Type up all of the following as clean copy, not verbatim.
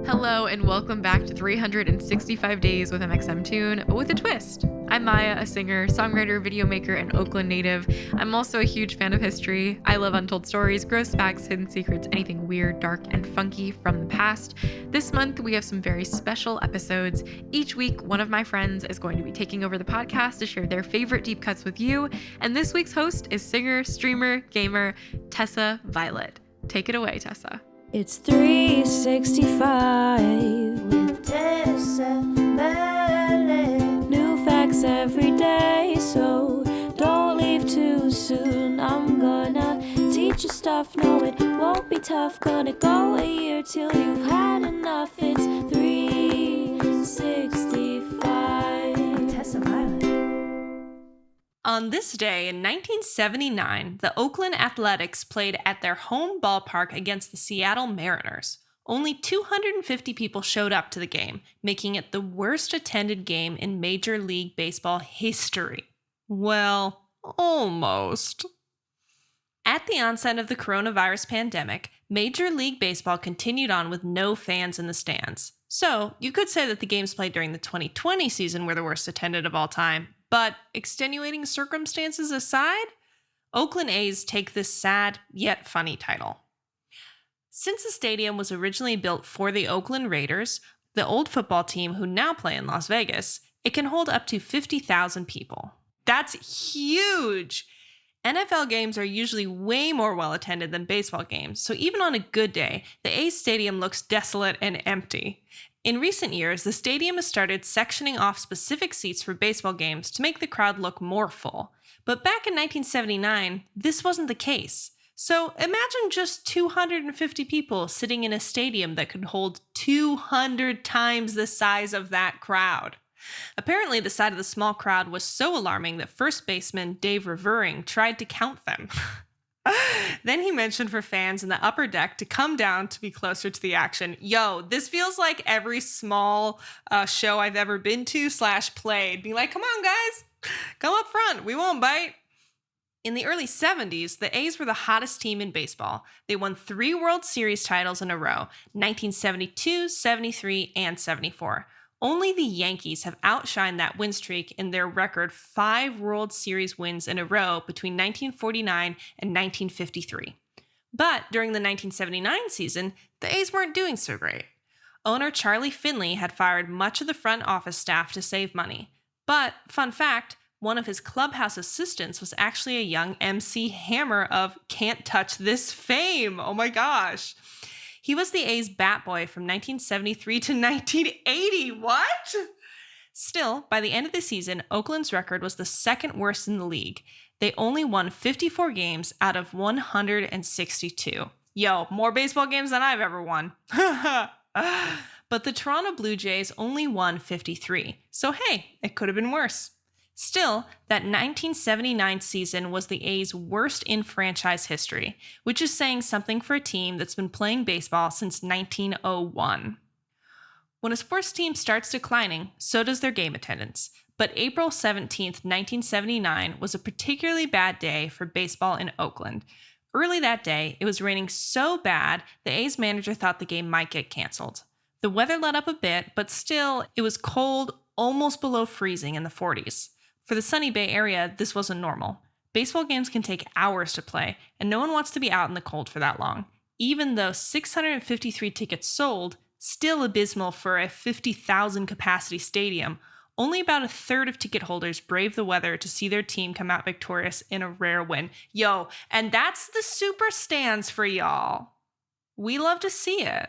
Hello and welcome back to 365 Days with mxmtoon, but with a twist. I'm Maya, a singer, songwriter, video maker, and Oakland native. I'm also a huge fan of history. I love untold stories, gross facts, hidden secrets, anything weird, dark, and funky from the past. This month, we have some very special episodes. Each week, one of my friends is going to be taking over the podcast to share their favorite deep cuts with you, and this week's host is singer, streamer, gamer, Tessa Violet. Take it away, Tessa. It's 365 with Tessa Violet. New facts every day, so don't leave too soon. I'm gonna teach you stuff, no it won't be tough. Gonna go a year till you've had enough. It's 365 Tessa Violet. On this day in 1979, the Oakland Athletics played at their home ballpark against the Seattle Mariners. Only 250 people showed up to the game, making it the worst attended game in Major League Baseball history. Well, almost. At the onset of the coronavirus pandemic, Major League Baseball continued on with no fans in the stands. So, you could say that the games played during the 2020 season were the worst attended of all time. But extenuating circumstances aside, Oakland A's take this sad yet funny title. Since the stadium was originally built for the Oakland Raiders, the old football team who now play in Las Vegas, it can hold up to 50,000 people. That's huge! NFL games are usually way more well attended than baseball games, so even on a good day, the A's stadium looks desolate and empty. In recent years, the stadium has started sectioning off specific seats for baseball games to make the crowd look more full. But back in 1979, this wasn't the case. So imagine just 250 people sitting in a stadium that could hold 200 times the size of that crowd. Apparently, the size of the small crowd was so alarming that first baseman Dave Revering tried to count them. Then he mentioned for fans in the upper deck to come down to be closer to the action. Yo, this feels like every small show I've ever been to / played. Be like, come on, guys, come up front. We won't bite. In the early 70s, the A's were the hottest team in baseball. They won 3 World Series titles in a row, 1972, 73, and 74. Only the Yankees have outshined that win streak in their record 5 World Series wins in a row between 1949 and 1953. But during the 1979 season, the A's weren't doing so great. Owner Charlie Finley had fired much of the front office staff to save money. But, fun fact, one of his clubhouse assistants was actually a young MC Hammer of Can't Touch This fame. Oh my gosh. He was the A's bat boy from 1973 to 1980. What? Still, by the end of the season, Oakland's record was the second worst in the league. They only won 54 games out of 162. Yo, more baseball games than I've ever won. But the Toronto Blue Jays only won 53. So hey, it could have been worse. Still, that 1979 season was the A's worst in franchise history, which is saying something for a team that's been playing baseball since 1901. When a sports team starts declining, so does their game attendance. But April 17, 1979 was a particularly bad day for baseball in Oakland. Early that day, it was raining so bad, the A's manager thought the game might get canceled. The weather let up a bit, but still, it was cold, almost below freezing in the 40s. For the sunny Bay Area, this wasn't normal. Baseball games can take hours to play, and no one wants to be out in the cold for that long. Even though 653 tickets sold, still abysmal for a 50,000 capacity stadium, only about a third of ticket holders braved the weather to see their team come out victorious in a rare win. Yo, and that's the super stands for y'all. We love to see it.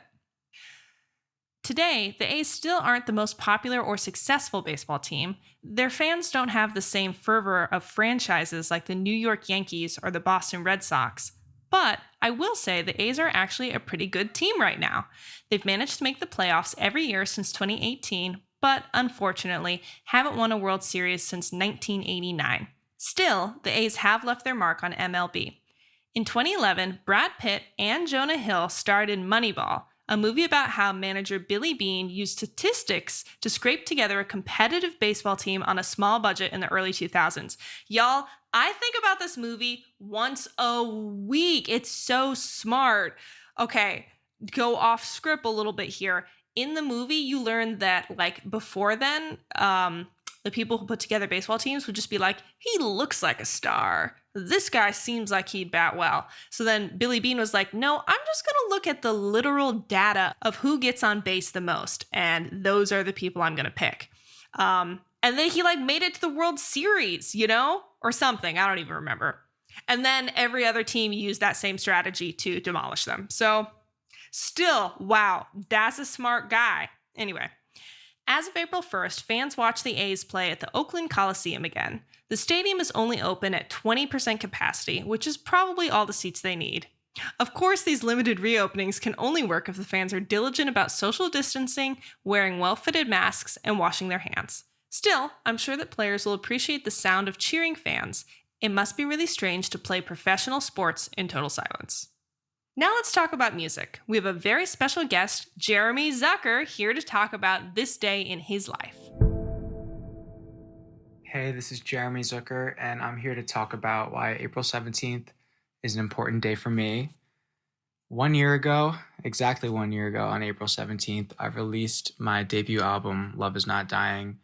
Today, the A's still aren't the most popular or successful baseball team. Their fans don't have the same fervor of franchises like the New York Yankees or the Boston Red Sox. But I will say the A's are actually a pretty good team right now. They've managed to make the playoffs every year since 2018, but unfortunately haven't won a World Series since 1989. Still, the A's have left their mark on MLB. In 2011, Brad Pitt and Jonah Hill starred in Moneyball, a movie about how manager Billy Beane used statistics to scrape together a competitive baseball team on a small budget in the early 2000s. Y'all, I think about this movie once a week. It's so smart. Okay, go off script a little bit here. in the movie, you learn that like before then, the people who put together baseball teams would just be like, he looks like a star. This guy seems like he'd bat well. So then Billy Beane was like, no, I'm just going to look at the literal data of who gets on base the most. And those are the people I'm going to pick. And then he like made it to the World Series, you know, or something. I don't even remember. And then every other team used that same strategy to demolish them. So still, wow, that's a smart guy. Anyway, as of April 1st, fans watch the A's play at the Oakland Coliseum again. The stadium is only open at 20% capacity, which is probably all the seats they need. Of course, these limited reopenings can only work if the fans are diligent about social distancing, wearing well-fitted masks, and washing their hands. Still, I'm sure that players will appreciate the sound of cheering fans. It must be really strange to play professional sports in total silence. Now let's talk about music. We have a very special guest, Jeremy Zucker, here to talk about this day in his life. Hey, this is Jeremy Zucker, and I'm here to talk about why April 17th is an important day for me. 1 year ago, exactly 1 year ago, on April 17th, I released my debut album, Love Is Not Dying,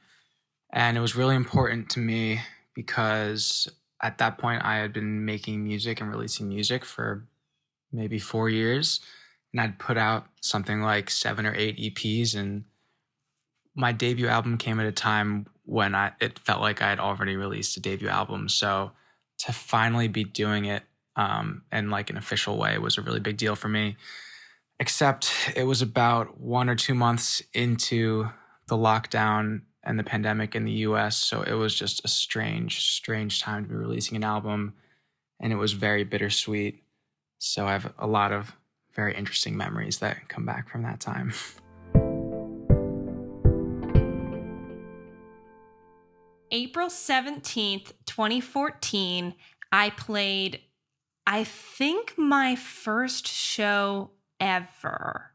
and it was really important to me because at that point I had been making music and releasing music for maybe 4 years, and I'd put out something like 7 or 8 EPs, and my debut album came at a time when it felt like I had already released a debut album. So to finally be doing it in like an official way was a really big deal for me. Except it was about 1 or 2 months into the lockdown and the pandemic in the US, so it was just a strange time to be releasing an album, and it was very bittersweet. So I have a lot of very interesting memories that come back from that time. April 17th, 2014, I played, I think, my first show ever.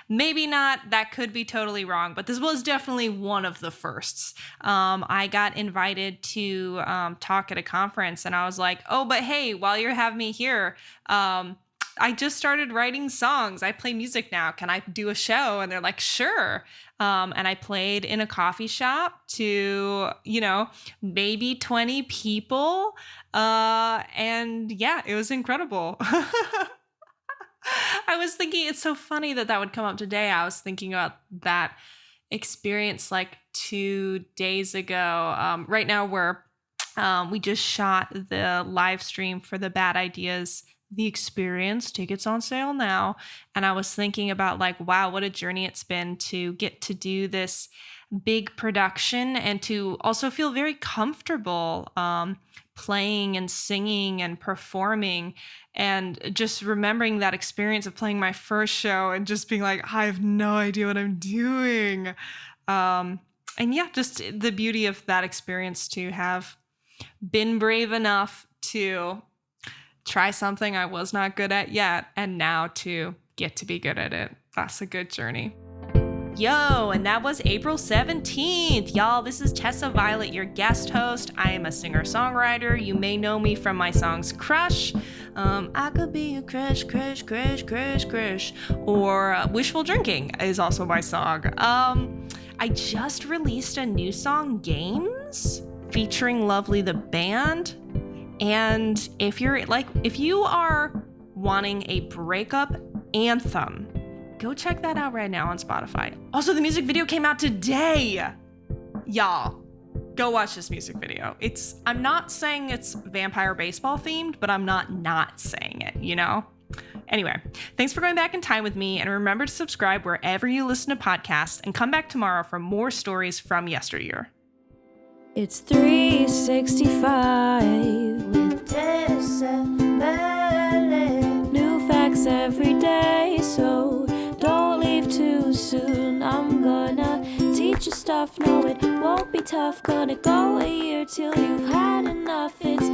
Maybe not, that could be totally wrong, but this was definitely one of the firsts. I got invited to talk at a conference, and I was like, oh, but hey, while you have me here, I just started writing songs. I play music now. Can I do a show? And they're like, sure. And I played in a coffee shop to, maybe 20 people. And yeah, it was incredible. I was thinking, it's so funny that would come up today. I was thinking about that experience like 2 days ago. Right now we just shot the live stream for the Bad Ideas The Experience. Tickets on sale now. And I was thinking about like, wow, what a journey it's been to get to do this big production and to also feel very comfortable playing and singing and performing, and just remembering that experience of playing my first show and just being like, I have no idea what I'm doing. And yeah, just the beauty of that experience to have been brave enough to try something I was not good at yet, and now to get to be good at it. That's a good journey. Yo, and that was April 17th. Y'all, this is Tessa Violet, your guest host. I am a singer-songwriter. You may know me from my songs Crush, I Could Be a Crush, Crush, Crush, Crush, Crush, or Wishful Drinking is also my song. I just released a new song, Games, featuring Lovely the Band. And if you are wanting a breakup anthem, go check that out right now on Spotify. Also, the music video came out today. Y'all, go watch this music video. I'm not saying it's vampire baseball themed, but I'm not saying it, Anyway, thanks for going back in time with me, and remember to subscribe wherever you listen to podcasts, and come back tomorrow for more stories from yesteryear. It's 365 with Tessa Violet. New facts every day, so don't leave too soon. I'm gonna teach you stuff, no it won't be tough. Gonna go a year till you've had enough. It's